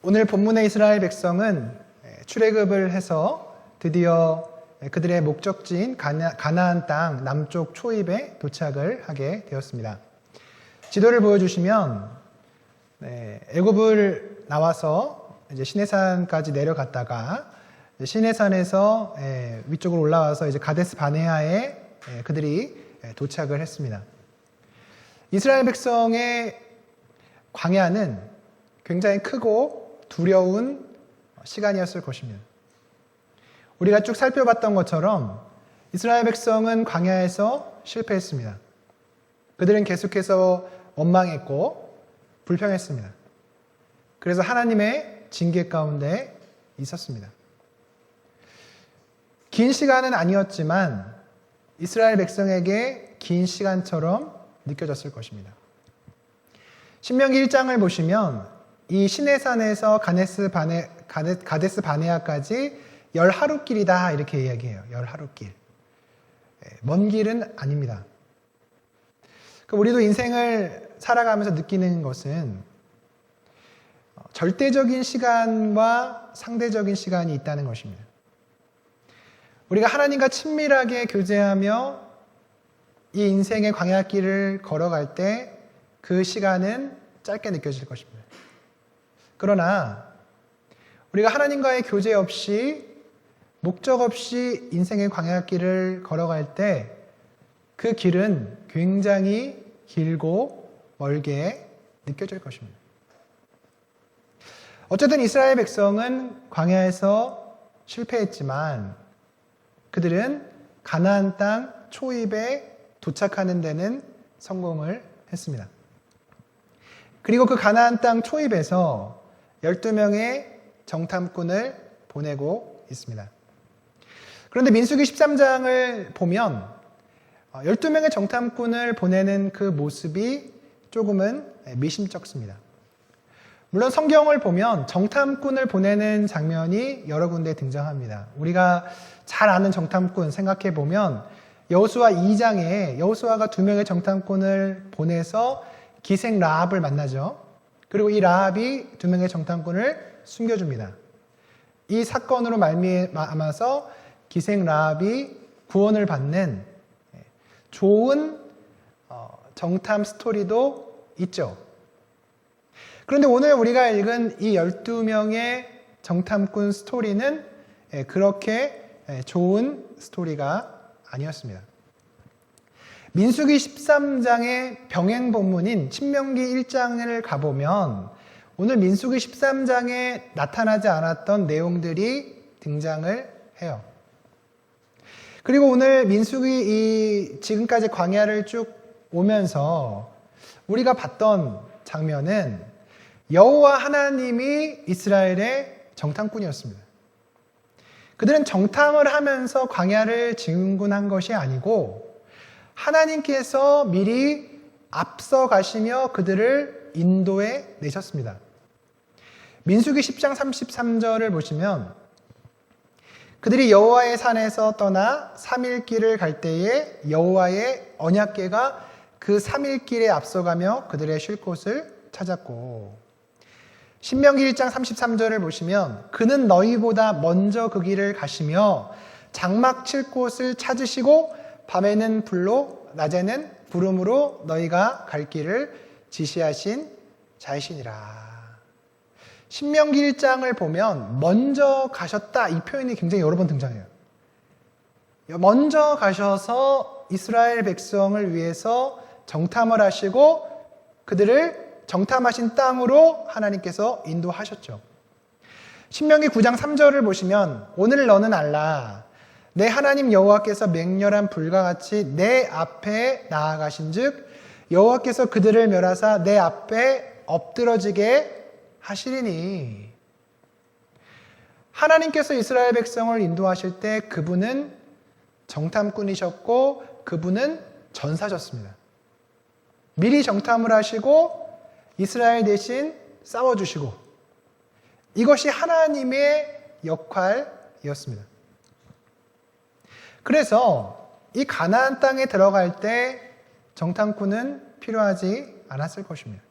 오늘 본문의 이스라엘 백성은 출애굽을 해서 드디어 그들의 목적지인 가나안 땅 남쪽 초입에 도착을 하게 되었습니다. 지도를 보여주시면 애굽을 나와서 이제 시내산까지 내려갔다가 시내산에서 위쪽으로 올라와서 이제 가데스 바네아에 그들이 도착을 했습니다. 이스라엘 백성의 광야는 굉장히 크고 두려운 시간이었을 것입니다. 우리가 쭉 살펴봤던 것처럼 이스라엘 백성은 광야에서 실패했습니다. 그들은 계속해서 원망했고 불평했습니다. 그래서 하나님의 징계 가운데 있었습니다. 긴 시간은 아니었지만 이스라엘 백성에게 긴 시간처럼 느껴졌을 것입니다. 신명기 1장을 보시면 이 시내산에서 가데스 바네아까지 10하루길이다 이렇게 이야기해요. 10하루길. 먼 길은 아닙니다. 우리도 인생을 살아가면서 느끼는 것은 절대적인 시간과 상대적인 시간이 있다는 것입니다. 우리가 하나님과 친밀하게 교제하며 이 인생의 광야길을 걸어갈 때 그 시간은 짧게 느껴질 것입니다. 그러나 우리가 하나님과의 교제 없이 목적 없이 인생의 광야길을 걸어갈 때 그 길은 굉장히 길고 멀게 느껴질 것입니다. 어쨌든 이스라엘 백성은 광야에서 실패했지만 그들은 가나안 땅 초입에 도착하는 데는 성공을 했습니다. 그리고 그 가나안 땅 초입에서 12명의 정탐꾼을 보내고 있습니다. 그런데 민수기 13장을 보면 12명의 정탐꾼을 보내는 그 모습이 조금은 미심쩍습니다. 물론 성경을 보면 정탐꾼을 보내는 장면이 여러 군데 등장합니다. 우리가 잘 아는 정탐꾼 생각해 보면 여호수아 2장에 여호수아가 2명의 정탐꾼을 보내서 기생 라합을 만나죠. 그리고 이 라합이 2명의 정탐꾼을 숨겨줍니다. 이 사건으로 말미암아서 기생 라합이 구원을 받는 좋은 정탐 스토리도 있죠. 그런데 오늘 우리가 읽은 이 12명의 정탐꾼 스토리는 그렇게 좋은 스토리가 아니었습니다. 민수기 13장의 병행 본문인 신명기 1장을 가보면 오늘 민수기 13장에 나타나지 않았던 내용들이 등장을 해요. 그리고 오늘 민수기 지금까지 광야를 쭉 오면서 우리가 봤던 장면은 여호와 하나님이 이스라엘의 정탐꾼이었습니다. 그들은 정탐을 하면서 광야를 진군한 것이 아니고 하나님께서 미리 앞서 가시며 그들을 인도해 내셨습니다. 민수기 10장 33절을 보시면 그들이 여호와의 산에서 떠나 3일 길을 갈 때에 여호와의 언약궤가 그 3일 길에 앞서가며 그들의 쉴 곳을 찾았고, 신명기 1장 33절을 보시면 그는 너희보다 먼저 그 길을 가시며 장막 칠 곳을 찾으시고 밤에는 불로 낮에는 구름으로 너희가 갈 길을 지시하신 자이시니라. 신명기 1장을 보면 먼저 가셨다 이 표현이 굉장히 여러 번 등장해요. 먼저 가셔서 이스라엘 백성을 위해서 정탐을 하시고 그들을 정탐하신 땅으로 하나님께서 인도하셨죠. 신명기 9장 3절을 보시면 오늘 너는 알라 내 하나님 여호와께서 맹렬한 불과 같이 내 앞에 나아가신즉 여호와께서 그들을 멸하사 내 앞에 엎드러지게 하시리니. 하나님께서 이스라엘 백성을 인도하실 때 그분은 정탐꾼이셨고 그분은 전사셨습니다. 미리 정탐을 하시고 이스라엘 대신 싸워주시고 이것이 하나님의 역할이었습니다. 그래서 이 가나안 땅에 들어갈 때 정탐꾼은 필요하지 않았을 것입니다.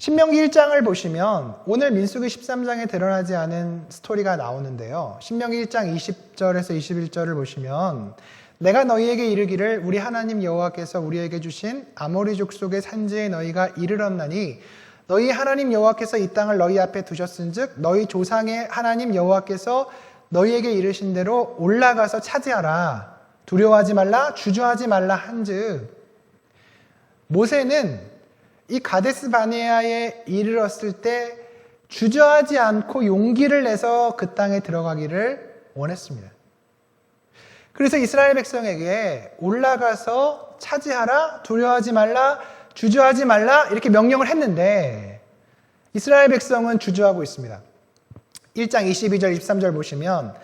신명기 1장을 보시면 오늘 민수기 13장에 드러나지 않은 스토리가 나오는데요. 신명기 1장 20절에서 21절을 보시면 내가 너희에게 이르기를 우리 하나님 여호와께서 우리에게 주신 아모리 족속의 산지에 너희가 이르렀나니 너희 하나님 여호와께서 이 땅을 너희 앞에 두셨은즉 너희 조상의 하나님 여호와께서 너희에게 이르신 대로 올라가서 차지하라. 두려워하지 말라, 주저하지 말라 한즉 모세는 이 가데스 바네아에 이르렀을 때 주저하지 않고 용기를 내서 그 땅에 들어가기를 원했습니다. 그래서 이스라엘 백성에게 올라가서 차지하라, 두려워하지 말라, 주저하지 말라 이렇게 명령을 했는데 이스라엘 백성은 주저하고 있습니다. 1장 22절 23절 보시면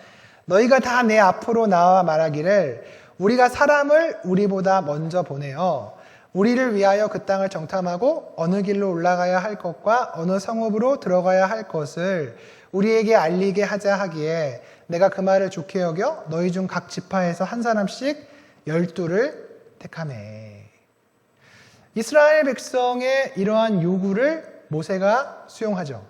너희가 다 내 앞으로 나와 말하기를 우리가 사람을 우리보다 먼저 보내어 우리를 위하여 그 땅을 정탐하고 어느 길로 올라가야 할 것과 어느 성읍으로 들어가야 할 것을 우리에게 알리게 하자 하기에 내가 그 말을 좋게 여겨 너희 중 각 지파에서 한 사람씩 12를 택하매. 이스라엘 백성의 이러한 요구를 모세가 수용하죠.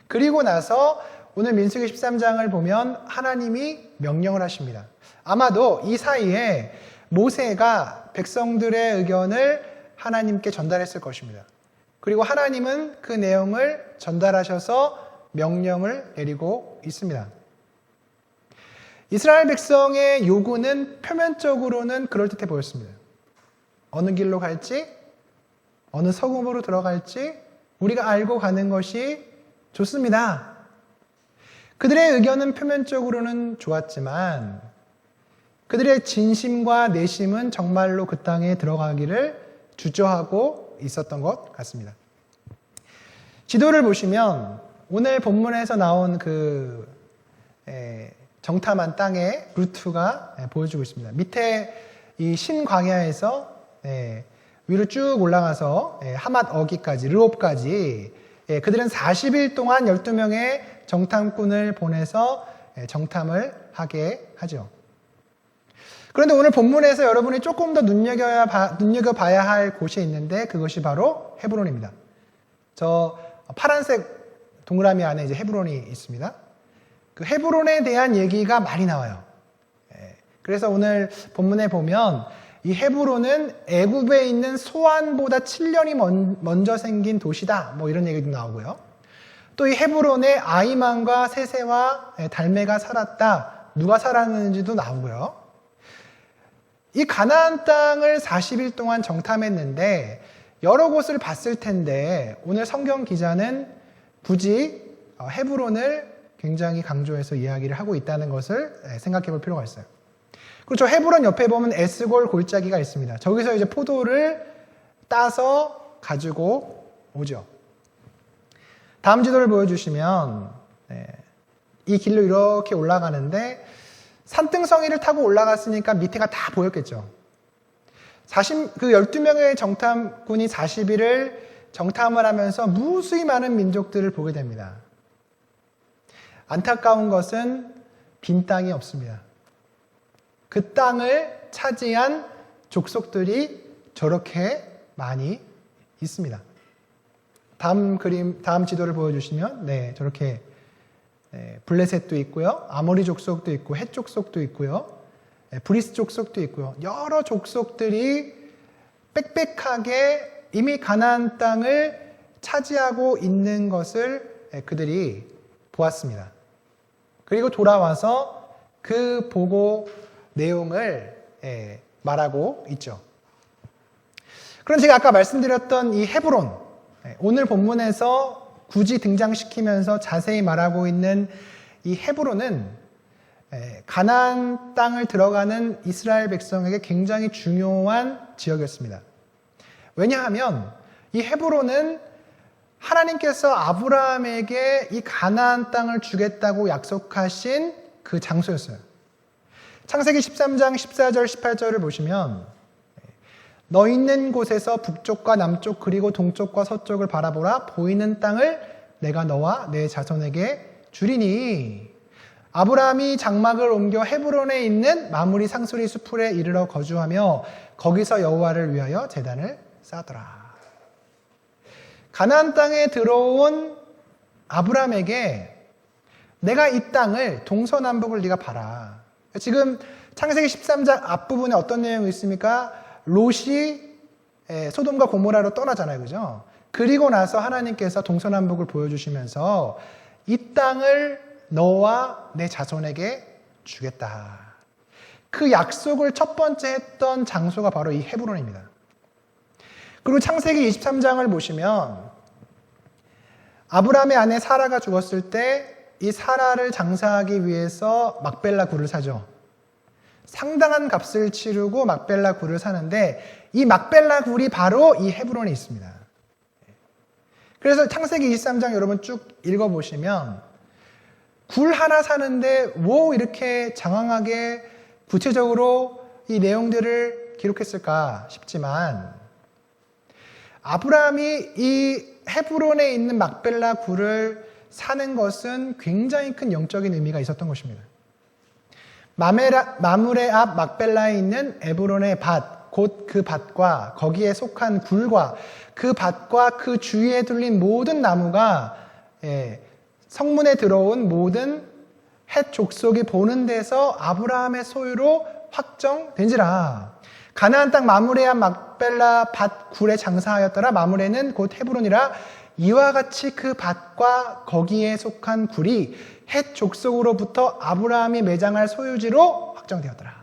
그리고 나서 오늘 민수기 13장을 보면 하나님이 명령을 하십니다. 아마도 이 사이에 모세가 백성들의 의견을 하나님께 전달했을 것입니다. 그리고 하나님은 그 내용을 전달하셔서 명령을 내리고 있습니다. 이스라엘 백성의 요구는 표면적으로는 그럴듯해 보였습니다. 어느 길로 갈지, 어느 성읍으로 들어갈지 우리가 알고 가는 것이 좋습니다. 그들의 의견은 표면적으로는 좋았지만 그들의 진심과 내심은 정말로 그 땅에 들어가기를 주저하고 있었던 것 같습니다. 지도를 보시면 오늘 본문에서 나온 그 정탐한 땅의 루트가 보여주고 있습니다. 밑에 이 신광야에서 위로 쭉 올라가서 하맛 어기까지, 르홉까지 그들은 40일 동안 12명의 정탐꾼을 보내서 정탐을 하게 하죠. 그런데 오늘 본문에서 여러분이 조금 더 눈여겨봐야 할 곳이 있는데 그것이 바로 헤브론입니다. 저 파란색 동그라미 안에 이제 헤브론이 있습니다. 그 헤브론에 대한 얘기가 많이 나와요. 그래서 오늘 본문에 보면 이 헤브론은 애굽에 있는 소안보다 7년이 먼저 생긴 도시다. 뭐 이런 얘기도 나오고요. 또 이 헤브론에 아이만과 세세와 달메가 살았다. 누가 살았는지도 나오고요. 이 가나안 땅을 40일 동안 정탐했는데 여러 곳을 봤을 텐데 오늘 성경 기자는 굳이 헤브론을 굉장히 강조해서 이야기를 하고 있다는 것을 생각해 볼 필요가 있어요. 그리고 저 헤브론 옆에 보면 에스골 골짜기가 있습니다. 저기서 이제 포도를 따서 가지고 오죠. 다음 지도를 보여주시면 이 길로 이렇게 올라가는데 산등성이를 타고 올라갔으니까 밑에가 다 보였겠죠. 그 12명의 정탐꾼이 40일을 정탐을 하면서 무수히 많은 민족들을 보게 됩니다. 안타까운 것은 빈 땅이 없습니다. 그 땅을 차지한 족속들이 저렇게 많이 있습니다. 다음 지도를 보여주시면, 저렇게, 블레셋도 있고요. 아모리 족속도 있고, 헷 족속도 있고요. 브리스 족속도 있고요. 여러 족속들이 빽빽하게 이미 가나안 땅을 차지하고 있는 것을 그들이 보았습니다. 그리고 돌아와서 그 보고 내용을 말하고 있죠. 그럼 제가 아까 말씀드렸던 이 헤브론, 오늘 본문에서 굳이 등장시키면서 자세히 말하고 있는 이 헤브론은 가나안 땅을 들어가는 이스라엘 백성에게 굉장히 중요한 지역이었습니다. 왜냐하면 이 헤브론은 하나님께서 아브라함에게 이 가나안 땅을 주겠다고 약속하신 그 장소였어요. 창세기 13장 14절 18절을 보시면 너 있는 곳에서 북쪽과 남쪽 그리고 동쪽과 서쪽을 바라보라. 보이는 땅을 내가 너와 내 자손에게 주리니 아브라함이 장막을 옮겨 헤브론에 있는 마므리 상수리 수풀에 이르러 거주하며 거기서 여호와를 위하여 제단을 쌓더라. 가나안 땅에 들어온 아브라함에게 내가 이 땅을 동서남북을 네가 봐라. 지금 창세기 13장 앞부분에 어떤 내용이 있습니까? 롯이 소돔과 고모라로 떠나잖아요. 그죠? 그리고 나서 하나님께서 동서남북을 보여주시면서 이 땅을 너와 내 자손에게 주겠다. 그 약속을 첫 번째 했던 장소가 바로 이 헤브론입니다. 그리고 창세기 23장을 보시면 아브라함의 아내 사라가 죽었을 때 이 사라를 장사하기 위해서 막벨라 굴을 사죠. 상당한 값을 치르고 막벨라 굴을 사는데 이 막벨라 굴이 바로 이 헤브론에 있습니다. 그래서 창세기 23장 여러분 쭉 읽어보시면 굴 하나 사는데 뭐 이렇게 장황하게 구체적으로 이 내용들을 기록했을까 싶지만 아브라함이 이 헤브론에 있는 막벨라 굴을 사는 것은 굉장히 큰 영적인 의미가 있었던 것입니다. 마므레 앞 막벨라에 있는 에브론의 밭, 곧 그 밭과 거기에 속한 굴과 그 밭과 그 주위에 둘린 모든 나무가 성문에 들어온 모든 헷 족속이 보는 데서 아브라함의 소유로 확정된지라. 가나안 땅 마므레 앞 막벨라 밭 굴에 장사하였더라. 마므레는 곧 헤브론이라. 이와 같이 그 밭과 거기에 속한 굴이 헷 족속으로부터 아브라함이 매장할 소유지로 확정되었더라.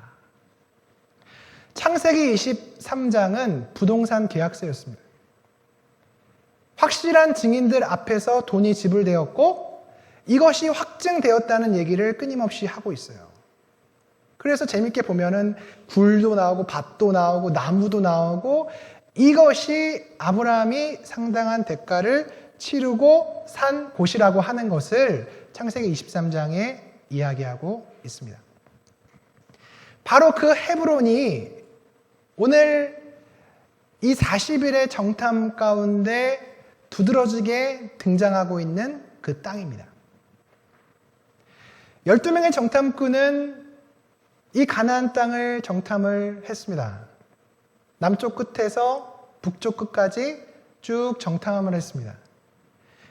창세기 23장은 부동산 계약서였습니다. 확실한 증인들 앞에서 돈이 지불되었고 이것이 확증되었다는 얘기를 끊임없이 하고 있어요. 그래서 재밌게 보면은 굴도 나오고 밭도 나오고 나무도 나오고 이것이 아브라함이 상당한 대가를 치르고 산 곳이라고 하는 것을 창세기 23장에 이야기하고 있습니다. 바로 그 헤브론이 오늘 이 40일의 정탐 가운데 두드러지게 등장하고 있는 그 땅입니다. 12명의 정탐꾼은 이 가나안 땅을 정탐을 했습니다. 남쪽 끝에서 북쪽 끝까지 쭉 정탐을 했습니다.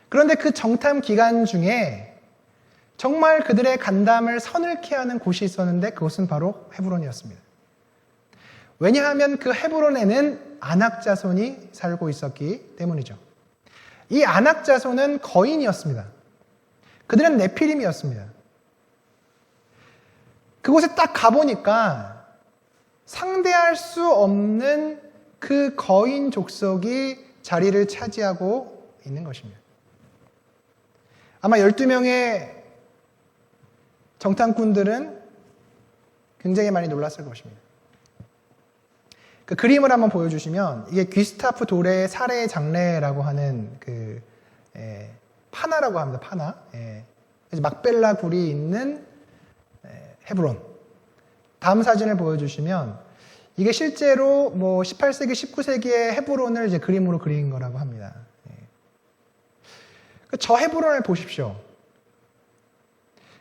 그런데 그 정탐 기간 중에 정말 그들의 간담을 서늘케 하는 곳이 있었는데 그곳은 바로 헤브론이었습니다. 왜냐하면 그 헤브론에는 아낙 자손이 살고 있었기 때문이죠. 이 아낙 자손은 거인이었습니다. 그들은 네피림이었습니다. 그곳에 딱 가보니까 상대할 수 없는 그 거인 족속이 자리를 차지하고 있는 것입니다. 아마 12명의 정탐꾼들은 굉장히 많이 놀랐을 것입니다. 그 그림을 한번 보여주시면 이게 귀스타프 도레의 살해 장례라고 하는 그 파나라고 합니다. 파나. 막벨라 굴이 있는 헤브론. 다음 사진을 보여주시면 이게 실제로 뭐 18세기, 19세기의 헤브론을 이제 그림으로 그린 거라고 합니다. 저 헤브론을 보십시오.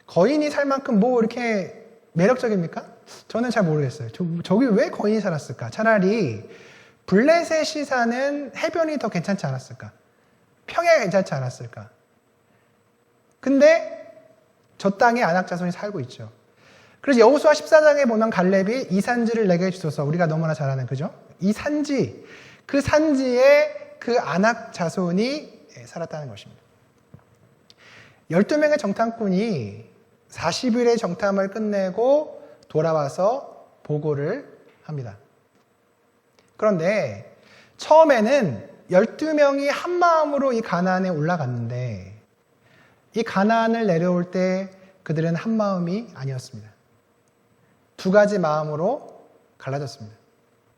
거인이 살 만큼 뭐 이렇게 매력적입니까? 저는 잘 모르겠어요. 저기 왜 거인이 살았을까? 차라리 블레셋이 사는 해변이 더 괜찮지 않았을까? 평야가 괜찮지 않았을까? 근데 저 땅에 아낙 자손이 살고 있죠. 그래서 여호수아 14장에 보면 갈렙이 이 산지를 내게 주소서, 우리가 너무나 잘 아는 그죠? 이 산지, 그 산지에 그 아낙 자손이 살았다는 것입니다. 12명의 정탐꾼이 40일의 정탐을 끝내고 돌아와서 보고를 합니다. 그런데 처음에는 12명이 한 마음으로 이 가나안에 올라갔는데 이 가나안을 내려올 때 그들은 한 마음이 아니었습니다. 두 가지 마음으로 갈라졌습니다.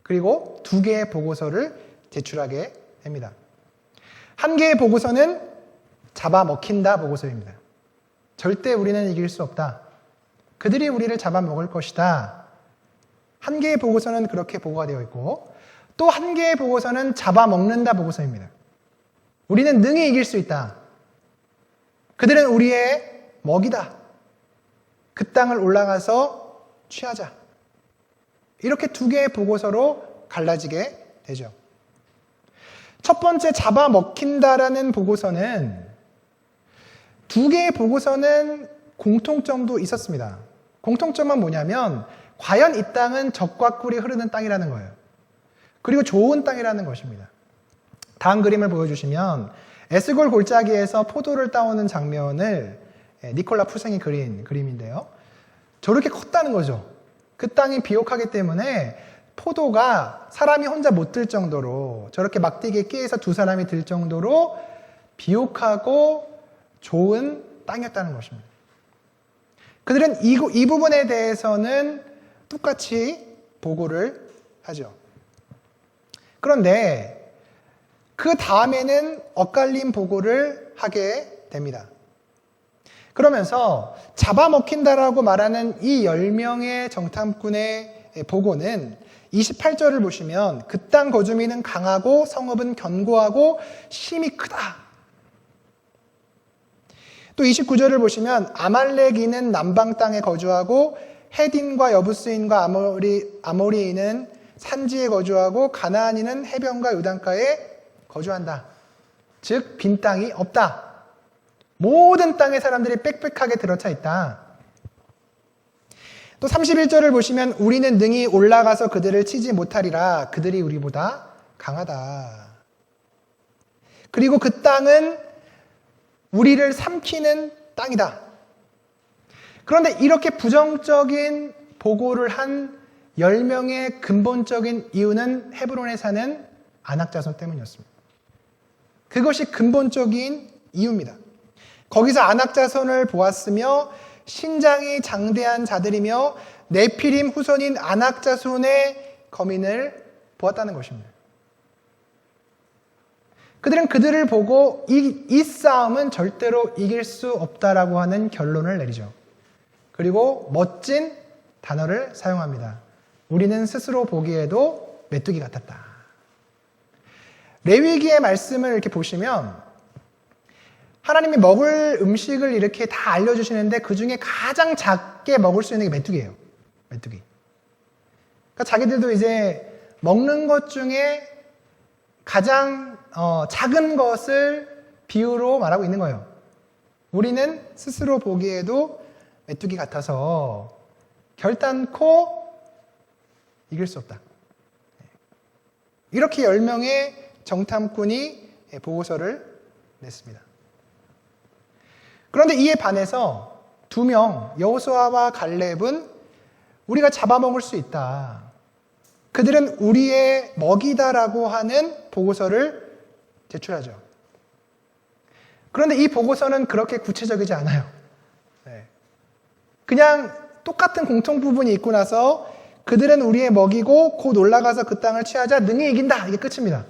그리고 두 개의 보고서를 제출하게 됩니다. 한 개의 보고서는 잡아먹힌다 보고서입니다. 절대 우리는 이길 수 없다. 그들이 우리를 잡아먹을 것이다. 한 개의 보고서는 그렇게 보고가 되어 있고 또 한 개의 보고서는 잡아먹는다 보고서입니다. 우리는 능히 이길 수 있다. 그들은 우리의 먹이다. 그 땅을 올라가서 취하자. 이렇게 두 개의 보고서로 갈라지게 되죠. 첫 번째 잡아먹힌다라는 보고서는 두 개의 보고서는 공통점도 있었습니다. 공통점은 뭐냐면 과연 이 땅은 젖과 꿀이 흐르는 땅이라는 거예요. 그리고 좋은 땅이라는 것입니다. 다음 그림을 보여주시면 에스골 골짜기에서 포도를 따오는 장면을 니콜라 푸생이 그린 그림인데요. 저렇게 컸다는 거죠. 그 땅이 비옥하기 때문에 포도가 사람이 혼자 못 들 정도로 저렇게 막대기에 끼해서 두 사람이 들 정도로 비옥하고 좋은 땅이었다는 것입니다. 그들은 이 부분에 대해서는 똑같이 보고를 하죠. 그런데 그 다음에는 엇갈린 보고를 하게 됩니다. 그러면서 잡아먹힌다라고 말하는 이 10명의 정탐꾼의 보고는 28절을 보시면 그 땅 거주민은 강하고 성읍은 견고하고 힘이 크다. 또 29절을 보시면 아말렉인은 남방 땅에 거주하고 헤딘과 여부스인과 아모리인은 산지에 거주하고 가나안인은 해변과 요단가에 거주한다. 즉 빈 땅이 없다. 모든 땅의 사람들이 빽빽하게 들어차 있다. 또 31절을 보시면 우리는 능히 올라가서 그들을 치지 못하리라. 그들이 우리보다 강하다. 그리고 그 땅은 우리를 삼키는 땅이다. 그런데 이렇게 부정적인 보고를 한 10명의 근본적인 이유는 헤브론에 사는 아낙 자손 때문이었습니다. 그것이 근본적인 이유입니다. 거기서 아낙 자손을 보았으며 신장이 장대한 자들이며 네피림 후손인 아낙 자손의 거민을 보았다는 것입니다. 그들은 그들을 보고 이 싸움은 절대로 이길 수 없다라고 하는 결론을 내리죠. 그리고 멋진 단어를 사용합니다. 우리는 스스로 보기에도 메뚜기 같았다. 레위기의 말씀을 이렇게 보시면 하나님이 먹을 음식을 이렇게 다 알려주시는데 그 중에 가장 작게 먹을 수 있는 게 메뚜기예요. 메뚜기. 그러니까 자기들도 이제 먹는 것 중에 가장 작은 것을 비유로 말하고 있는 거예요. 우리는 스스로 보기에도 메뚜기 같아서 결단코 이길 수 없다. 이렇게 10명의 정탐꾼이 보고서를 냈습니다. 그런데 이에 반해서 2명, 여호수아와 갈렙은 우리가 잡아먹을 수 있다. 그들은 우리의 먹이다라고 하는 보고서를 제출하죠. 그런데 이 보고서는 그렇게 구체적이지 않아요. 그냥 똑같은 공통 부분이 있고 나서 그들은 우리의 먹이고 곧 올라가서 그 땅을 취하자 능히 이긴다. 이게 끝입니다.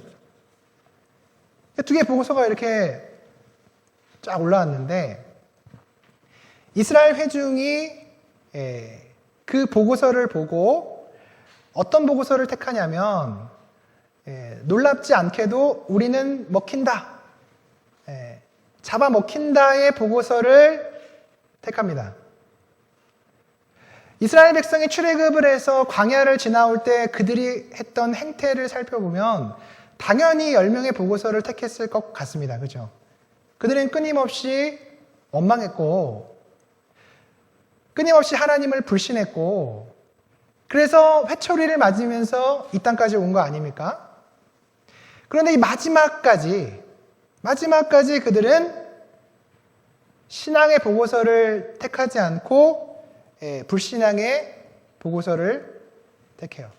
2개의 보고서가 이렇게 쫙 올라왔는데 이스라엘 회중이 그 보고서를 보고 어떤 보고서를 택하냐면 놀랍지 않게도 우리는 먹힌다. 잡아먹힌다의 보고서를 택합니다. 이스라엘 백성이 출애굽을 해서 광야를 지나올 때 그들이 했던 행태를 살펴보면 당연히 10명의 보고서를 택했을 것 같습니다. 그죠? 그들은 끊임없이 원망했고 끊임없이 하나님을 불신했고 그래서 회초리를 맞으면서 이 땅까지 온 거 아닙니까? 그런데 이 마지막까지 그들은 신앙의 보고서를 택하지 않고 불신앙의 보고서를 택해요.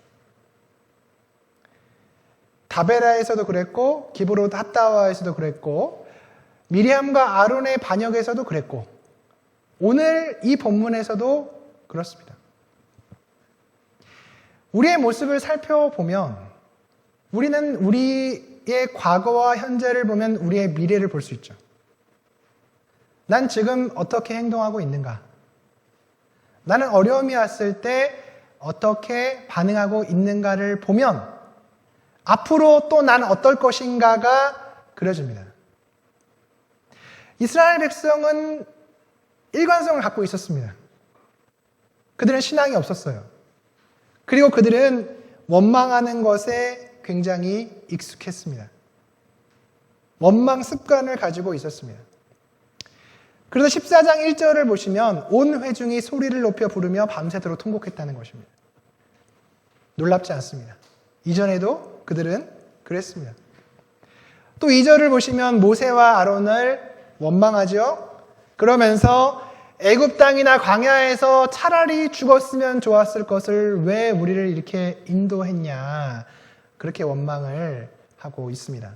다베라에서도 그랬고 기브롯 핫다와에서도 그랬고 미리암과 아론의 반역에서도 그랬고 오늘 이 본문에서도 그렇습니다. 우리의 모습을 살펴보면 우리는 우리의 과거와 현재를 보면 우리의 미래를 볼 수 있죠. 난 지금 어떻게 행동하고 있는가? 나는 어려움이 왔을 때 어떻게 반응하고 있는가를 보면 앞으로 또 난 어떨 것인가가 그려집니다. 이스라엘 백성은 일관성을 갖고 있었습니다. 그들은 신앙이 없었어요. 그리고 그들은 원망하는 것에 굉장히 익숙했습니다. 원망 습관을 가지고 있었습니다. 그래서 14장 1절을 보시면 온 회중이 소리를 높여 부르며 밤새도록 통곡했다는 것입니다. 놀랍지 않습니다. 이전에도 그들은 그랬습니다. 또 2절을 보시면 모세와 아론을 원망하죠. 그러면서 애굽 땅이나 광야에서 차라리 죽었으면 좋았을 것을 왜 우리를 이렇게 인도했냐, 그렇게 원망을 하고 있습니다.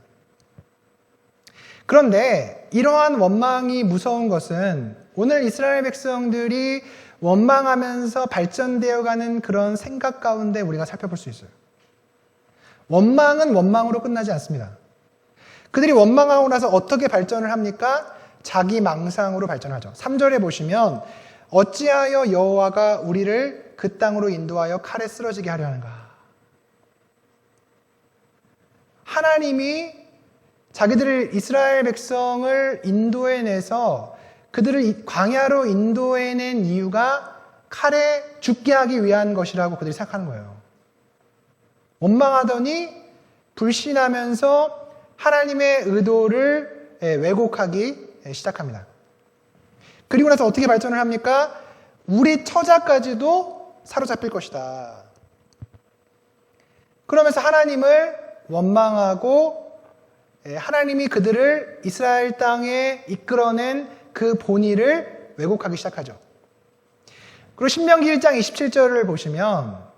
그런데 이러한 원망이 무서운 것은 오늘 이스라엘 백성들이 원망하면서 발전되어가는 그런 생각 가운데 우리가 살펴볼 수 있어요. 원망은 원망으로 끝나지 않습니다. 그들이 원망하고 나서 어떻게 발전을 합니까? 자기 망상으로 발전하죠. 3절에 보시면 어찌하여 여호와가 우리를 그 땅으로 인도하여 칼에 쓰러지게 하려 하는가. 하나님이 자기들을 이스라엘 백성을 인도해내서 그들을 광야로 인도해낸 이유가 칼에 죽게 하기 위한 것이라고 그들이 생각하는 거예요. 원망하더니 불신하면서 하나님의 의도를 왜곡하기 시작합니다. 그리고 나서 어떻게 발전을 합니까? 우리 처자까지도 사로잡힐 것이다. 그러면서 하나님을 원망하고 하나님이 그들을 이스라엘 땅에 이끌어낸 그 본의를 왜곡하기 시작하죠. 그리고 신명기 1장 27절을 보시면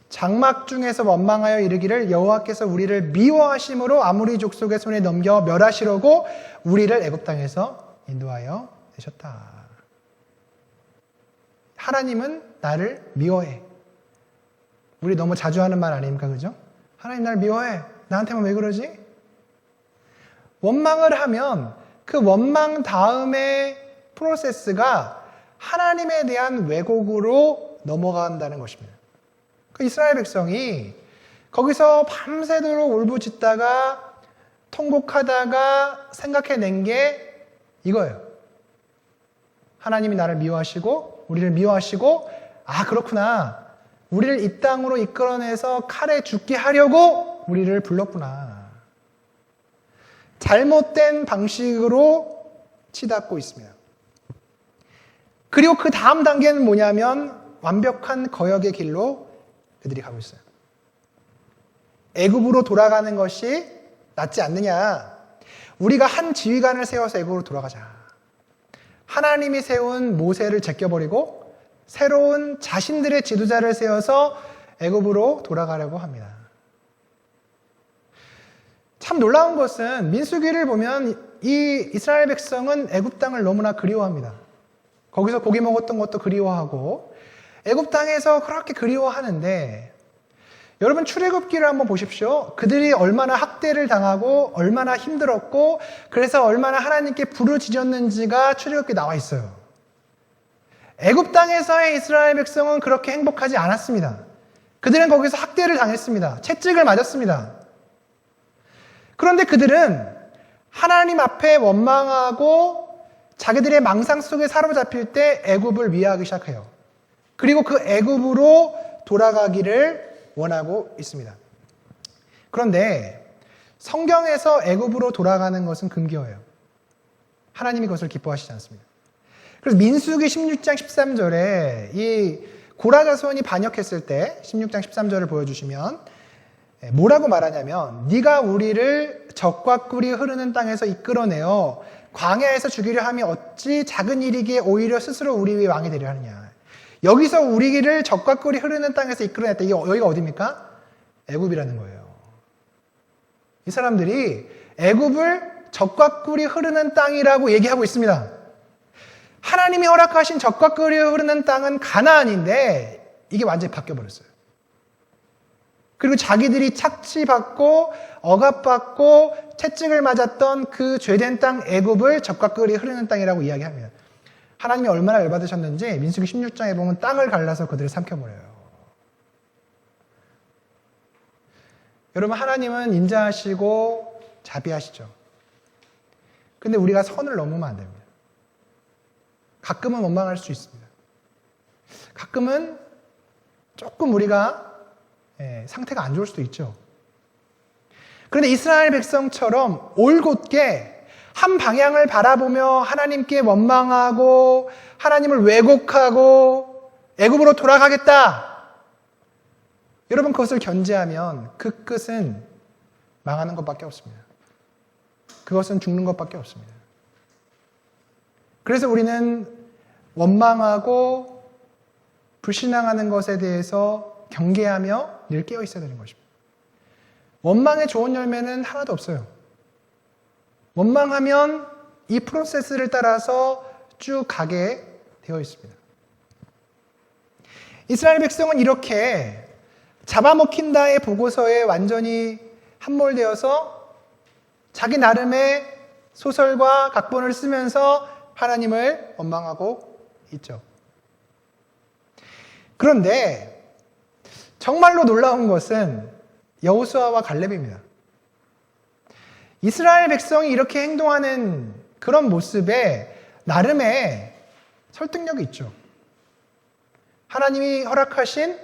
장막 중에서 원망하여 이르기를 여호와께서 우리를 미워하심으로 아모리 족속의 손에 넘겨 멸하시려고 우리를 애굽 땅에서 인도하여 내셨다. 하나님은 나를 미워해. 우리 너무 자주 하는 말 아닙니까? 그죠? 하나님 나를 미워해. 나한테만 왜 그러지? 원망을 하면 그 원망 다음의 프로세스가 하나님에 대한 왜곡으로 넘어간다는 것입니다. 그 이스라엘 백성이 거기서 밤새도록 울부짖다가 통곡하다가 생각해낸 게 이거예요. 하나님이 나를 미워하시고 우리를 미워하시고 아 그렇구나. 우리를 이 땅으로 이끌어내서 칼에 죽게 하려고 우리를 불렀구나. 잘못된 방식으로 치닫고 있습니다. 그리고 그 다음 단계는 뭐냐면 완벽한 거역의 길로 그들이 가고 있어요. 애굽으로 돌아가는 것이 낫지 않느냐. 우리가 한 지휘관을 세워서 애굽으로 돌아가자. 하나님이 세운 모세를 제껴버리고 새로운 자신들의 지도자를 세워서 애굽으로 돌아가려고 합니다. 참 놀라운 것은 민수기를 보면 이 이스라엘 백성은 애굽 땅을 너무나 그리워합니다. 거기서 고기 먹었던 것도 그리워하고 애굽 땅에서 그렇게 그리워하는데 여러분 출애굽기를 한번 보십시오. 그들이 얼마나 학대를 당하고 얼마나 힘들었고 그래서 얼마나 하나님께 부르짖었는지가 출애굽기에 나와 있어요. 애굽 땅에서의 이스라엘 백성은 그렇게 행복하지 않았습니다. 그들은 거기서 학대를 당했습니다. 채찍을 맞았습니다. 그런데 그들은 하나님 앞에 원망하고 자기들의 망상 속에 사로잡힐 때 애굽을 위하기 시작해요. 그리고 그 애굽으로 돌아가기를 원하고 있습니다. 그런데 성경에서 애굽으로 돌아가는 것은 금기어예요. 하나님이 그것을 기뻐하시지 않습니다. 그래서 민수기 16장 13절에 이 고라 자손이 반역했을 때 16장 13절을 보여주시면 뭐라고 말하냐면 네가 우리를 적과 꿀이 흐르는 땅에서 이끌어내어 광야에서 죽이려 함이 어찌 작은 일이기에 오히려 스스로 우리 위에 왕이 되려 하느냐. 여기서 우리를 적과 꿀이 흐르는 땅에서 이끌어냈다. 여기가 어디입니까? 애굽이라는 거예요. 이 사람들이 애굽을 적과 꿀이 흐르는 땅이라고 얘기하고 있습니다. 하나님이 허락하신 적과 꿀이 흐르는 땅은 가나안인데 이게 완전히 바뀌어버렸어요. 그리고 자기들이 착취받고 억압받고 채찍을 맞았던 그 죄된 땅 애굽을 적과 꿀이 흐르는 땅이라고 이야기합니다. 하나님이 얼마나 열받으셨는지 민수기 16장에 보면 땅을 갈라서 그들을 삼켜버려요. 여러분 하나님은 인자하시고 자비하시죠. 근데 우리가 선을 넘으면 안 됩니다. 가끔은 원망할 수 있습니다. 가끔은 조금 우리가 상태가 안 좋을 수도 있죠. 그런데 이스라엘 백성처럼 올곧게 한 방향을 바라보며 하나님께 원망하고 하나님을 왜곡하고 애굽으로 돌아가겠다. 여러분, 그것을 견제하면 그 끝은 망하는 것밖에 없습니다. 그것은 죽는 것밖에 없습니다. 그래서 우리는 원망하고 불신앙하는 것에 대해서 경계하며 늘 깨어 있어야 되는 것입니다. 원망의 좋은 열매는 하나도 없어요. 원망하면 이 프로세스를 따라서 쭉 가게 되어 있습니다. 이스라엘 백성은 이렇게 잡아먹힌다의 보고서에 완전히 함몰되어서 자기 나름의 소설과 각본을 쓰면서 하나님을 원망하고 있죠. 그런데 정말로 놀라운 것은 여호수아와 갈렙입니다. 이스라엘 백성이 이렇게 행동하는 그런 모습에 나름의 설득력이 있죠. 하나님이 허락하신,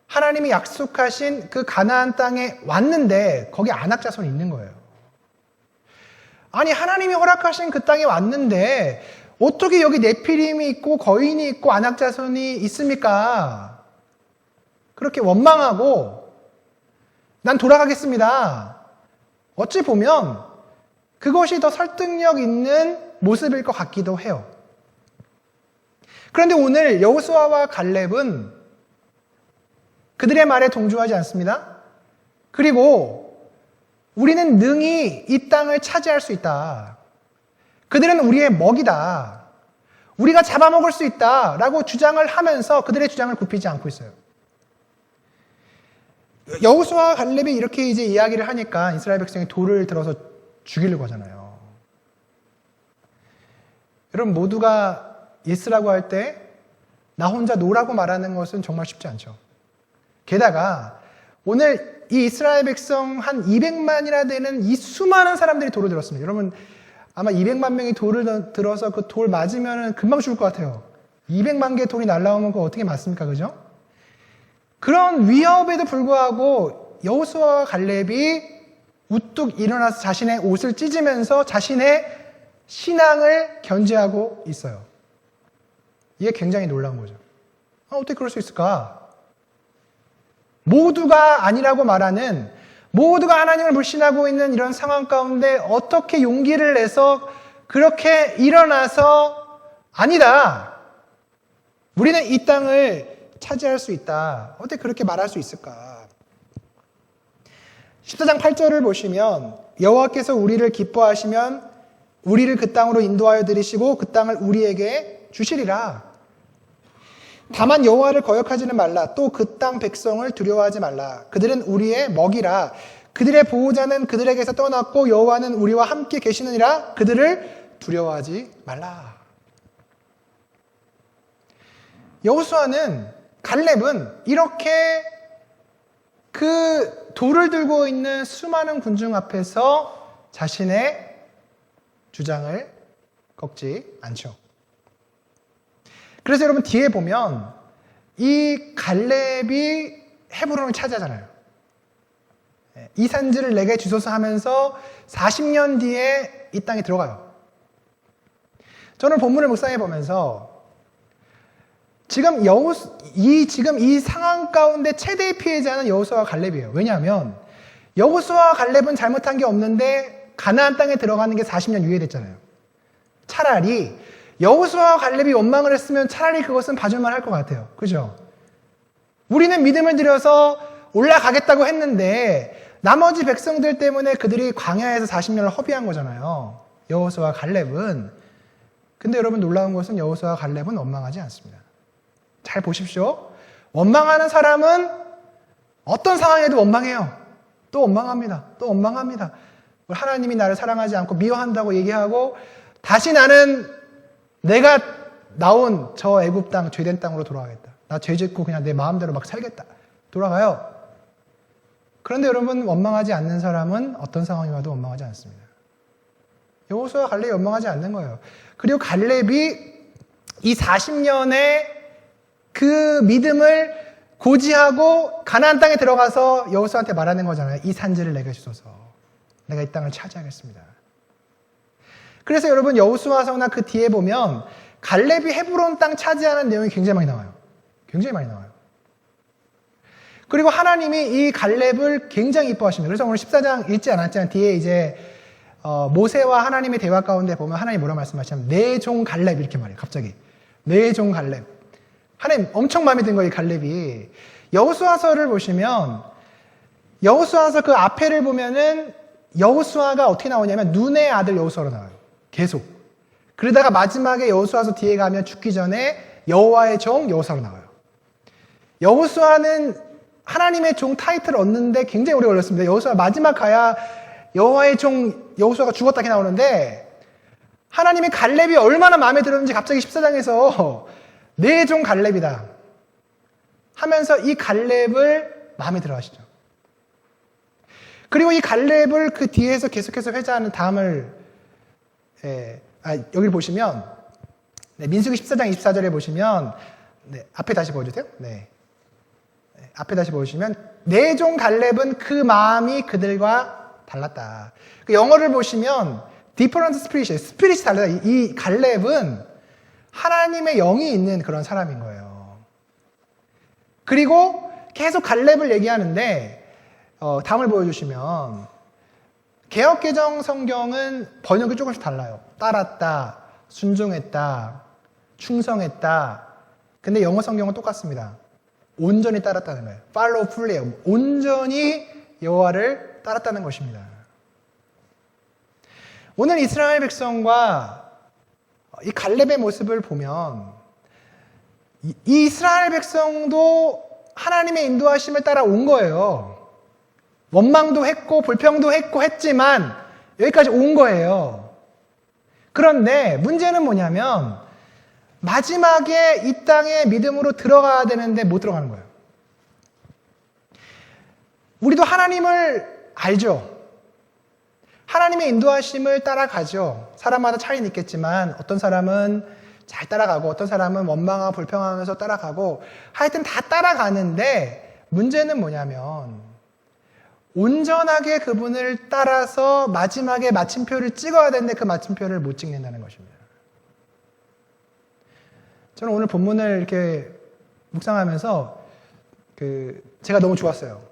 하나님이 약속하신 그 가나안 땅에 왔는데 거기 아낙 자손이 있는 거예요. 아니, 하나님이 허락하신 그 땅에 왔는데 어떻게 여기 네피림이 있고 거인이 있고 아낙 자손이 있습니까? 그렇게 원망하고 난 돌아가겠습니다. 어찌 보면 그것이 더 설득력 있는 모습일 것 같기도 해요. 그런데 오늘 여호수아와 갈렙은 그들의 말에 동조하지 않습니다. 그리고 우리는 능히 이 땅을 차지할 수 있다. 그들은 우리의 먹이다. 우리가 잡아먹을 수 있다. 라고 주장을 하면서 그들의 주장을 굽히지 않고 있어요. 여호수아와 갈렙이 이렇게 이제 이야기를 하니까 이스라엘 백성이 돌을 들어서 죽이려고 하잖아요. 여러분, 모두가 예스라고 할 때 나 혼자 노라고 말하는 것은 정말 쉽지 않죠. 게다가 오늘 이 이스라엘 백성 한 200만이나 되는 이 수많은 사람들이 돌을 들었습니다. 여러분, 아마 200만 명이 돌을 들어서 그 돌 맞으면 금방 죽을 것 같아요. 200만 개의 돌이 날아오면 그거 어떻게 맞습니까? 그죠? 그런 위협에도 불구하고 여호수아와 갈렙이 우뚝 일어나서 자신의 옷을 찢으면서 자신의 신앙을 견지하고 있어요. 이게 굉장히 놀라운 거죠. 어떻게 그럴 수 있을까? 모두가 아니라고 말하는, 모두가 하나님을 불신하고 있는 이런 상황 가운데 어떻게 용기를 내서 그렇게 일어나서 아니다. 우리는 이 땅을 차지할 수 있다. 어떻게 그렇게 말할 수 있을까? 14장 8절을 보시면 여호와께서 우리를 기뻐하시면 우리를 그 땅으로 인도하여 들이시고 그 땅을 우리에게 주시리라. 다만 여호와를 거역하지는 말라. 또 그 땅 백성을 두려워하지 말라. 그들은 우리의 먹이라. 그들의 보호자는 그들에게서 떠났고 여호와는 우리와 함께 계시느니라. 그들을 두려워하지 말라. 여호수아는, 갈렙은 이렇게 그 돌을 들고 있는 수많은 군중 앞에서 자신의 주장을 꺾지 않죠. 그래서 여러분, 뒤에 보면 이 갈렙이 헤브론을 차지하잖아요. 이 산지를 내게 주소서 하면서 40년 뒤에 이 땅에 들어가요. 저는 본문을 묵상해 보면서 지금 이 상황 가운데 최대의 피해자는 여호수아와 갈렙이에요. 왜냐하면 여호수아와 갈렙은 잘못한 게 없는데 가나안 땅에 들어가는 게 40년 유예됐잖아요. 차라리 여호수아와 갈렙이 원망을 했으면 차라리 그것은 봐줄만 할 것 같아요. 그죠? 우리는 믿음을 들여서 올라가겠다고 했는데 나머지 백성들 때문에 그들이 광야에서 40년을 허비한 거잖아요. 여호수아와 갈렙은. 근데 여러분, 놀라운 것은 여호수아와 갈렙은 원망하지 않습니다. 잘 보십시오. 원망하는 사람은 어떤 상황에도 원망해요. 또 원망합니다. 또 원망합니다. 하나님이 나를 사랑하지 않고 미워한다고 얘기하고 다시 나는 내가 나온 저 애굽 땅, 죄된 땅으로 돌아가겠다. 나 죄 짓고 그냥 내 마음대로 막 살겠다. 돌아가요. 그런데 여러분, 원망하지 않는 사람은 어떤 상황이 와도 원망하지 않습니다. 여호수아와 갈렙이 원망하지 않는 거예요. 그리고 갈렙이 이 40년의 그 믿음을 고지하고 가나안 땅에 들어가서 여호수아한테 말하는 거잖아요. 이 산지를 내게 주소서. 내가 이 땅을 차지하겠습니다. 그래서 여러분 여호수아서나 그 뒤에 보면 갈렙이 헤브론 땅 차지하는 내용이 굉장히 많이 나와요. 굉장히 많이 나와요. 그리고 하나님이 이 갈렙을 굉장히 이뻐하십니다. 그래서 오늘 14장 읽지 않았지만 뒤에 이제 모세와 하나님의 대화 가운데 보면 하나님 뭐라 말씀하시냐면 내 종 갈렙 이렇게 말해요. 갑자기 내 종 갈렙. 하나님 엄청 마음에 든 거예요. 이 갈렙이. 여호수아서를 보시면 여호수아서 그 앞에를 보면은 여호수아가 어떻게 나오냐면 눈의 아들 여호수아로 나와요. 계속. 그러다가 마지막에 여호수아서 뒤에 가면 죽기 전에 여호와의 종 여호수아로 나와요. 여호수아는 하나님의 종 타이틀을 얻는데 굉장히 오래 걸렸습니다. 여호수아 마지막 가야 여호와의 종 여호수아가 죽었다 이렇게 나오는데 하나님이 갈렙이 얼마나 마음에 들었는지 갑자기 14장에서 내 종 갈렙이다 하면서 이 갈렙을 마음에 들어 하시죠. 그리고 이 갈렙을 그 뒤에서 계속해서 회자하는 다음을 여기 보시면 민수기 14장 24절에 보시면 앞에 다시 보여주세요. 앞에 다시 보시면 내 종 갈렙은 그 마음이 그들과 달랐다. 그 영어를 보시면 different spirit이에요. 스피릿이 달라요. 이 갈렙은 하나님의 영이 있는 그런 사람인 거예요. 그리고 계속 갈렙을 얘기하는데 다음을 보여주시면 개역개정 성경은 번역이 조금씩 달라요. 따랐다, 순종했다, 충성했다. 근데 영어 성경은 똑같습니다. 온전히 따랐다는 거예요. follow fully예요. 온전히 여호와를 따랐다는 것입니다. 오늘 이스라엘 백성과 이 갈렙의 모습을 보면 이 이스라엘 백성도 하나님의 인도하심을 따라 온 거예요. 원망도 했고 불평도 했고 했지만 여기까지 온 거예요. 그런데 문제는 뭐냐면 마지막에 이 땅에 믿음으로 들어가야 되는데 못 들어가는 거예요. 우리도 하나님을 알죠. 하나님의 인도하심을 따라가죠. 사람마다 차이는 있겠지만 어떤 사람은 잘 따라가고 어떤 사람은 원망하고 불평하면서 따라가고 하여튼 다 따라가는데 문제는 뭐냐면 온전하게 그분을 따라서 마지막에 마침표를 찍어야 되는데 그 마침표를 못 찍는다는 것입니다. 저는 오늘 본문을 이렇게 묵상하면서 제가 너무 좋았어요.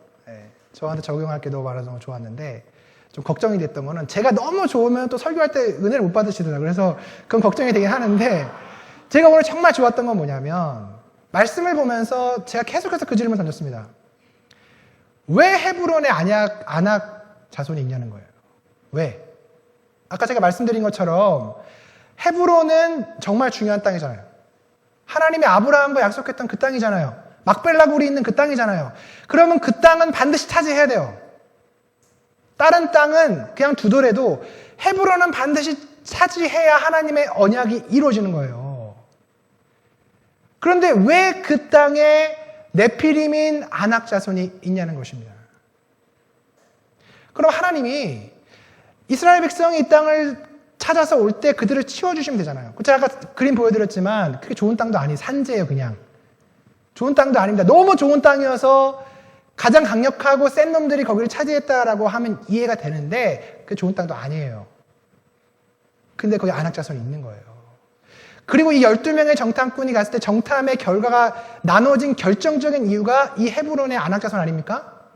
저한테 적용할 게 너무 많아서 너무 좋았는데 좀 걱정이 됐던 거는 제가 너무 좋으면 또 설교할 때 은혜를 못 받으시더라고요. 그래서 그건 걱정이 되긴 하는데 제가 오늘 정말 좋았던 건 뭐냐면 말씀을 보면서 제가 계속해서 그 질문을 던졌습니다. 왜 헤브론에 아낙 자손이 있냐는 거예요. 왜? 아까 제가 말씀드린 것처럼 헤브론은 정말 중요한 땅이잖아요. 하나님이 아브라함과 약속했던 그 땅이잖아요. 막벨라 굴이 있는 그 땅이잖아요. 그러면 그 땅은 반드시 차지해야 돼요. 다른 땅은 그냥 두더라도 헤브론은 반드시 차지해야 하나님의 언약이 이루어지는 거예요. 그런데 왜 그 땅에 네피림인 아낙 자손이 있냐는 것입니다. 그럼 하나님이 이스라엘 백성이 이 땅을 찾아서 올 때 그들을 치워주시면 되잖아요. 제가 아까 그림 보여드렸지만 그게 좋은 땅도 아니에요. 산지예요, 그냥. 좋은 땅도 아닙니다. 너무 좋은 땅이어서 가장 강력하고 센 놈들이 거기를 차지했다라고 하면 이해가 되는데 그게 좋은 땅도 아니에요. 근데 거기 아낙 자손이 있는 거예요. 그리고 이 12명의 정탐꾼이 갔을 때 정탐의 결과가 나눠진 결정적인 이유가 이 헤브론의 아낙 자손 아닙니까?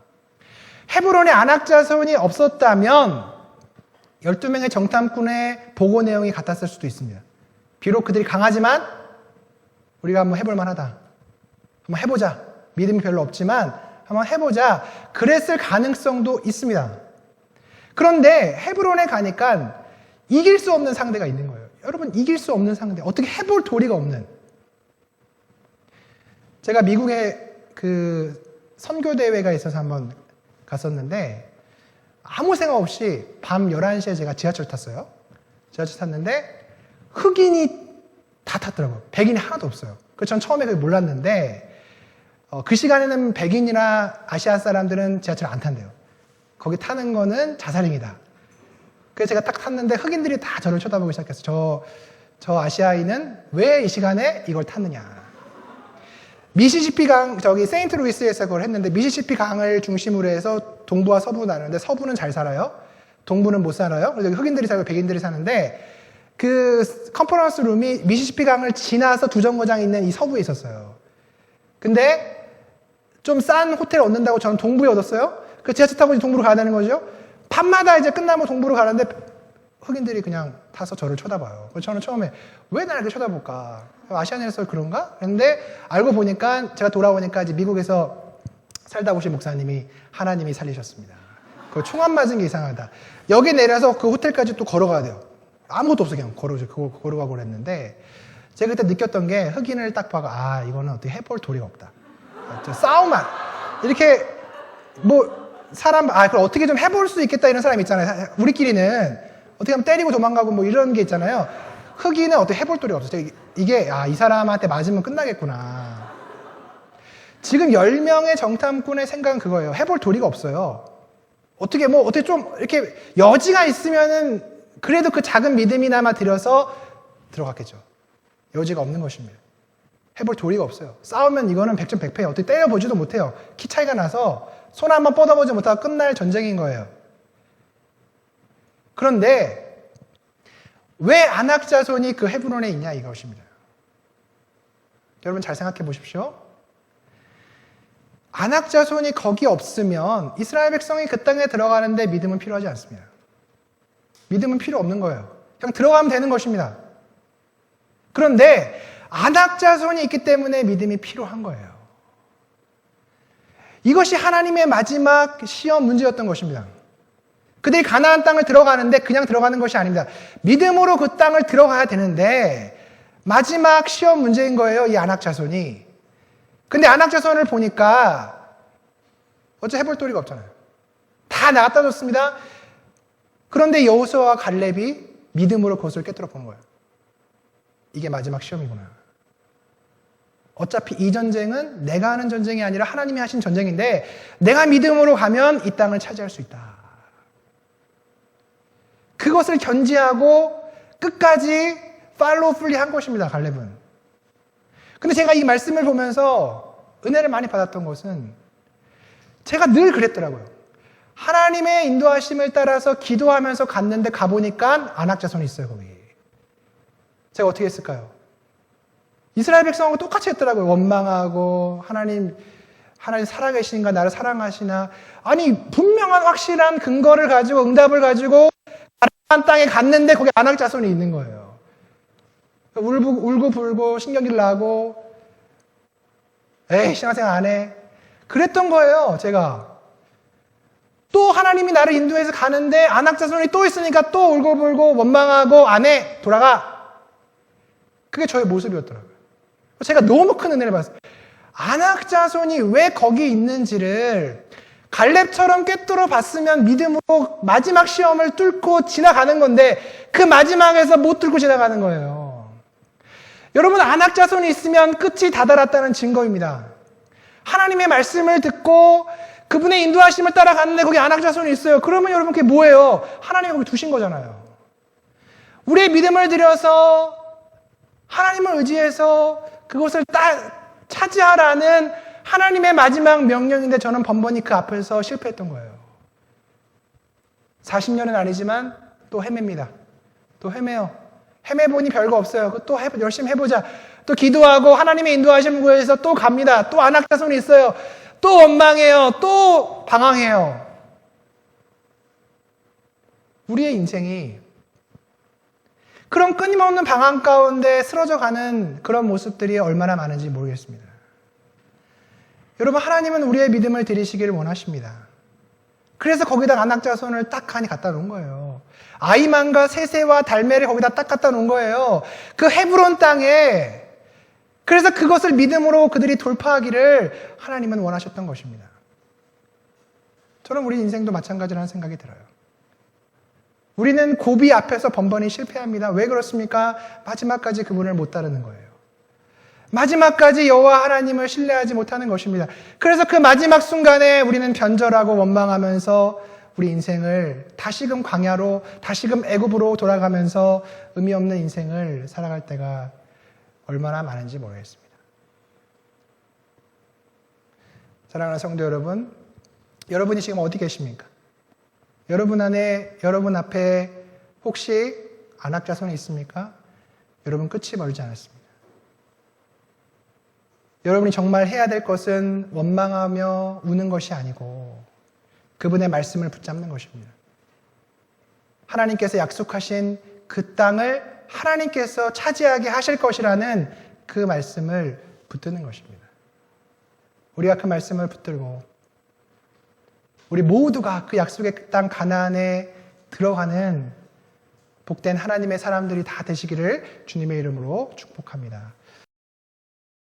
헤브론의 아낙 자손이 없었다면 12명의 정탐꾼의 보고 내용이 같았을 수도 있습니다. 비록 그들이 강하지만 우리가 한번 해볼 만하다. 한번 해보자. 믿음이 별로 없지만 한번 해보자. 그랬을 가능성도 있습니다. 그런데 헤브론에 가니까 이길 수 없는 상대가 있는 거예요. 여러분, 이길 수 없는 상대. 어떻게 해볼 도리가 없는. 제가 미국에 그 선교대회가 있어서 한번 갔었는데 아무 생각 없이 밤 11시에 제가 지하철 탔어요. 지하철 탔는데 흑인이 다 탔더라고요. 백인이 하나도 없어요. 그래서 전 처음에 그걸 몰랐는데 그 시간에는 백인이나 아시아 사람들은 지하철 안 탄대요. 거기 타는 거는 자살행위다. 그래서 제가 딱 탔는데 흑인들이 다 저를 쳐다보기 시작했어요. 저 아시아인은 왜 이 시간에 이걸 탔느냐. 미시시피 강, 저기 세인트루이스에서 그걸 했는데 미시시피 강을 중심으로 해서 동부와 서부 나누는데 서부는 잘 살아요. 동부는 못 살아요. 그래서 흑인들이 살고 백인들이 사는데 그 컨퍼런스 룸이 미시시피 강을 지나서 두 정거장이 있는 이 서부에 있었어요. 근데 좀 싼 호텔 얻는다고 저는 동부에 얻었어요. 그 지하철 타고 동부로 가야 되는 거죠. 밤마다 이제 끝나면 동부로 가는데 흑인들이 그냥 타서 저를 쳐다봐요. 그래서 저는 처음에 왜 나를 이렇게 쳐다볼까? 아시아인에서 그런가? 그런데 알고 보니까 제가 돌아오니까 이제 미국에서 살다 오신 목사님이 하나님이 살리셨습니다. 그 총알 맞은 게 이상하다. 여기 내려서 그 호텔까지 또 걸어가야 돼요. 아무것도 없어 그냥 걸어가고 그랬는데 제가 그때 느꼈던 게 흑인을 딱 봐가 아 이거는 어떻게 해볼 도리가 없다. 싸움만 이렇게 뭐 사람 그걸 어떻게 좀 해볼 수 있겠다 이런 사람 있잖아요. 우리끼리는 어떻게 하면 때리고 도망가고 뭐 이런 게 있잖아요. 흑인은 어떻게 해볼 도리가 없어요. 이게 이 사람한테 맞으면 끝나겠구나. 지금 10명의 정탐꾼의 생각은 그거예요. 해볼 도리가 없어요. 어떻게 좀 이렇게 여지가 있으면은 그래도 그 작은 믿음이나마 들여서 들어갔겠죠. 여지가 없는 것입니다. 해볼 도리가 없어요. 싸우면 이거는 100점 100패예요. 어떻게 때려보지도 못해요. 키 차이가 나서 손 한번 뻗어보지 못하고 끝날 전쟁인 거예요. 그런데 왜 아낙 자손이 그 헤브론에 있냐 이것입니다. 여러분 잘 생각해 보십시오. 아낙 자손이 거기 없으면 이스라엘 백성이 그 땅에 들어가는데 믿음은 필요하지 않습니다. 믿음은 필요 없는 거예요. 그냥 들어가면 되는 것입니다. 그런데 아낙 자손이 있기 때문에 믿음이 필요한 거예요. 이것이 하나님의 마지막 시험 문제였던 것입니다. 그들이 가나안 땅을 들어가는데 그냥 들어가는 것이 아닙니다. 믿음으로 그 땅을 들어가야 되는데 마지막 시험 문제인 거예요. 이 아낙 자손이. 근데 아낙 자손을 보니까 어째 해볼 도리가 없잖아요. 다 나갔다 줬습니다. 그런데 여호수아와 갈렙이 믿음으로 그것을 깨뜨려 본 거예요. 이게 마지막 시험이구나. 어차피 이 전쟁은 내가 하는 전쟁이 아니라 하나님이 하신 전쟁인데 내가 믿음으로 가면 이 땅을 차지할 수 있다. 그것을 견지하고 끝까지 팔로우풀리 한 것입니다. 갈렙은. 근데 제가 이 말씀을 보면서 은혜를 많이 받았던 것은 제가 늘 그랬더라고요. 하나님의 인도하심을 따라서 기도하면서 갔는데 가보니까 아낙 자손이 있어요. 거기. 제가 어떻게 했을까요? 이스라엘 백성하고 똑같이 했더라고요. 원망하고 하나님 살아계신가 나를 사랑하시나. 아니 분명한 확실한 근거를 가지고 응답을 가지고 가나안 땅에 갔는데 거기 아낙 자손이 있는 거예요. 울고 불고 신경질 나고 에이 신앙생활 안 해. 그랬던 거예요. 제가. 또 하나님이 나를 인도해서 가는데 아낙 자손이 또 있으니까 또 울고 불고 원망하고 안 해. 돌아가. 그게 저의 모습이었더라고요. 제가 너무 큰 은혜를 받았어요. 아낙 자손이 왜 거기 있는지를 갈렙처럼 꿰뚫어 봤으면 믿음으로 마지막 시험을 뚫고 지나가는 건데 그 마지막에서 못 뚫고 지나가는 거예요. 여러분 아낙 자손이 있으면 끝이 다다랐다는 증거입니다. 하나님의 말씀을 듣고 그분의 인도하심을 따라갔는데 거기 아낙 자손이 있어요. 그러면 여러분 그게 뭐예요? 하나님이 거기 두신 거잖아요. 우리의 믿음을 들여서 하나님을 의지해서 그것을 차지하라는 하나님의 마지막 명령인데 저는 번번이 그 앞에서 실패했던 거예요. 40년은 아니지만 또 헤맵니다. 또 헤매요. 헤매보니 별거 없어요. 또 열심히 해보자. 또 기도하고 하나님의 인도하심을 구해서 또 갑니다. 또 아낙 자손이 있어요. 또 원망해요. 또 방황해요. 우리의 인생이 그런 끊임없는 방황 가운데 쓰러져가는 그런 모습들이 얼마나 많은지 모르겠습니다. 여러분 하나님은 우리의 믿음을 드리시기를 원하십니다. 그래서 거기다 아낙 자손을 딱 하니 갖다 놓은 거예요. 아이만과 세세와 달메를 거기다 딱 갖다 놓은 거예요. 그 헤브론 땅에. 그래서 그것을 믿음으로 그들이 돌파하기를 하나님은 원하셨던 것입니다. 저는 우리 인생도 마찬가지라는 생각이 들어요. 우리는 고비 앞에서 번번이 실패합니다. 왜 그렇습니까? 마지막까지 그분을 못 따르는 거예요. 마지막까지 여호와 하나님을 신뢰하지 못하는 것입니다. 그래서 그 마지막 순간에 우리는 변절하고 원망하면서 우리 인생을 다시금 광야로, 다시금 애굽으로 돌아가면서 의미 없는 인생을 살아갈 때가 얼마나 많은지 모르겠습니다. 사랑하는 성도 여러분, 여러분이 지금 어디 계십니까? 여러분 안에, 여러분 앞에 혹시 안악자손이 있습니까? 여러분 끝이 멀지 않았습니다. 여러분이 정말 해야 될 것은 원망하며 우는 것이 아니고 그분의 말씀을 붙잡는 것입니다. 하나님께서 약속하신 그 땅을 하나님께서 차지하게 하실 것이라는 그 말씀을 붙드는 것입니다. 우리가 그 말씀을 붙들고 우리 모두가 그 약속의 땅 가나안에 들어가는 복된 하나님의 사람들이 다 되시기를 주님의 이름으로 축복합니다.